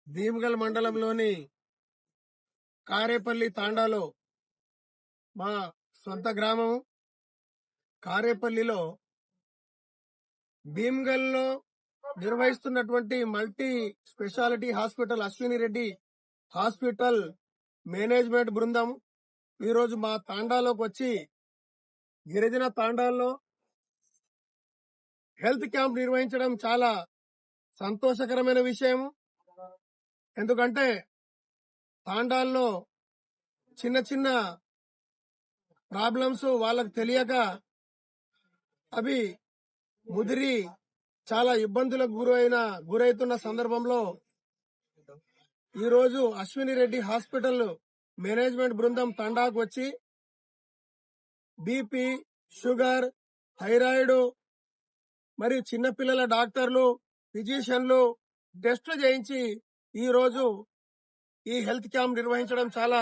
భీమగల్ మండలంలోని కారేపల్లి తాండాలో మా సొంత గ్రామం. కారేపల్లిలో భీమగల్లో నిర్వహిస్తున్నటువంటి multi speciality hospital Ashwini Reddy hospital management బృందం ఈరోజు మా తాండాలోకి వచ్చి గిరిజన తాండాల్లో హెల్త్ క్యాంప్ నిర్వహించడం చాలా సంతోషకరమైన విషయం. ఎందుకంటే తాండాల్లో చిన్న చిన్న ప్రాబ్లమ్స్ వాళ్ళకు తెలియక అవి ముదిరి చాలా ఇబ్బందులకు గురైతున్న సందర్భంలో ఈరోజు అశ్విని రెడ్డి హాస్పిటల్ మేనేజ్మెంట్ బృందం తండాకు వచ్చి బీపీ, షుగర్, థైరాయిడ్ మరియు చిన్నపిల్లల డాక్టర్లు, ఫిజిషియన్లు టెస్టులు చేయించి ఈరోజు ఈ హెల్త్ క్యాంప్ నిర్వహించడం చాలా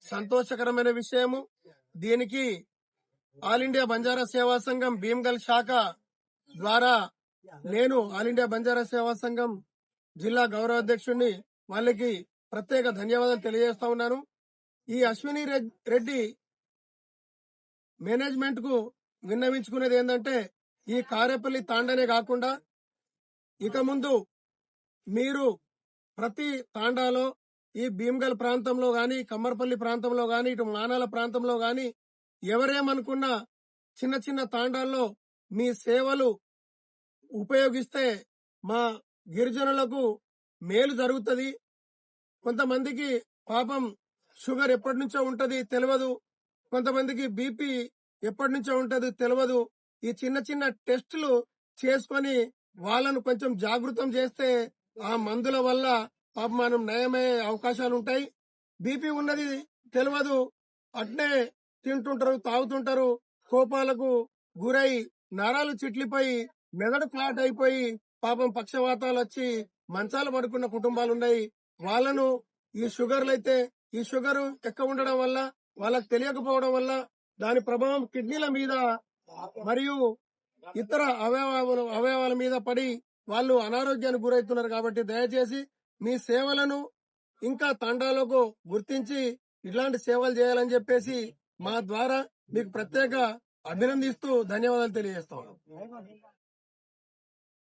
సంతోషకరమైన విషయము. దీనికి ఆల్ ఇండియా బంజారా సేవా సంఘం భీమగల్ శాఖ ద్వారా నేను ఆల్ ఇండియా బంజారా సేవా సంఘం జిల్లా గౌరవ అధ్యక్షుడిని వాళ్ళకి ప్రత్యేక ధన్యవాదాలు తెలియజేస్తా ఉన్నాను. ఈ అశ్విని రెడ్డి మేనేజ్మెంట్ కు విన్నవించుకునేది ఏంటంటే ఈ కారేపల్లి తాండానే కాకుండా ఇక ముందు మీరు ప్రతి తాండాలో ఈ భీమగల్ ప్రాంతంలో గాని, కమ్మర్పల్లి ప్రాంతంలో గాని, ఇటు మానాల ప్రాంతంలో గాని ఎవరేమనుకున్నా చిన్న చిన్న తాండాల్లో మీ సేవలు ఉపయోగిస్తే మా గిరిజనులకు మేలు జరుగుతుంది. కొంతమందికి పాపం షుగర్ ఎప్పటి నుంచో ఉంటది తెలియదు, కొంతమందికి బీపీ ఎప్పటి నుంచో ఉంటది తెలియదు. ఈ చిన్న చిన్న టెస్టులు చేసుకొని వాళ్ళను కొంచెం జాగృతం చేస్తే ఆ మందుల వల్ల పాపం మనం నయమయ్యే అవకాశాలు ఉంటాయి. బీపీ ఉన్నది తెలియదు, అట్నే తింటుంటారు, తాగుతుంటారు, కోపాలకు గురై నరాలు చిట్లిపోయి మెదడు ఫ్లాట్ అయిపోయి పాపం పక్షవాతాలు వచ్చి మంచాలు పడుకున్న కుటుంబాలు ఉన్నాయి. వాళ్ళను ఈ షుగర్లు అయితే ఈ షుగర్ ఎక్కువ ఉండడం వల్ల వాళ్ళకి తెలియకపోవడం వల్ల దాని ప్రభావం కిడ్నీల మీద మరియు ఇతర అవయవాల మీద పడి వాళ్ళు అనారోగ్యానికి గురవుతున్నారు. కాబట్టి దయచేసి మీ సేవలను ఇంకా తండాలకు గుర్తించి ఇట్లాంటి సేవలు చేయాలని చెప్పేసి మా ద్వారా మీకు ప్రత్యేక అభినందిస్తూ ధన్యవాదాలు తెలియజేస్తాం.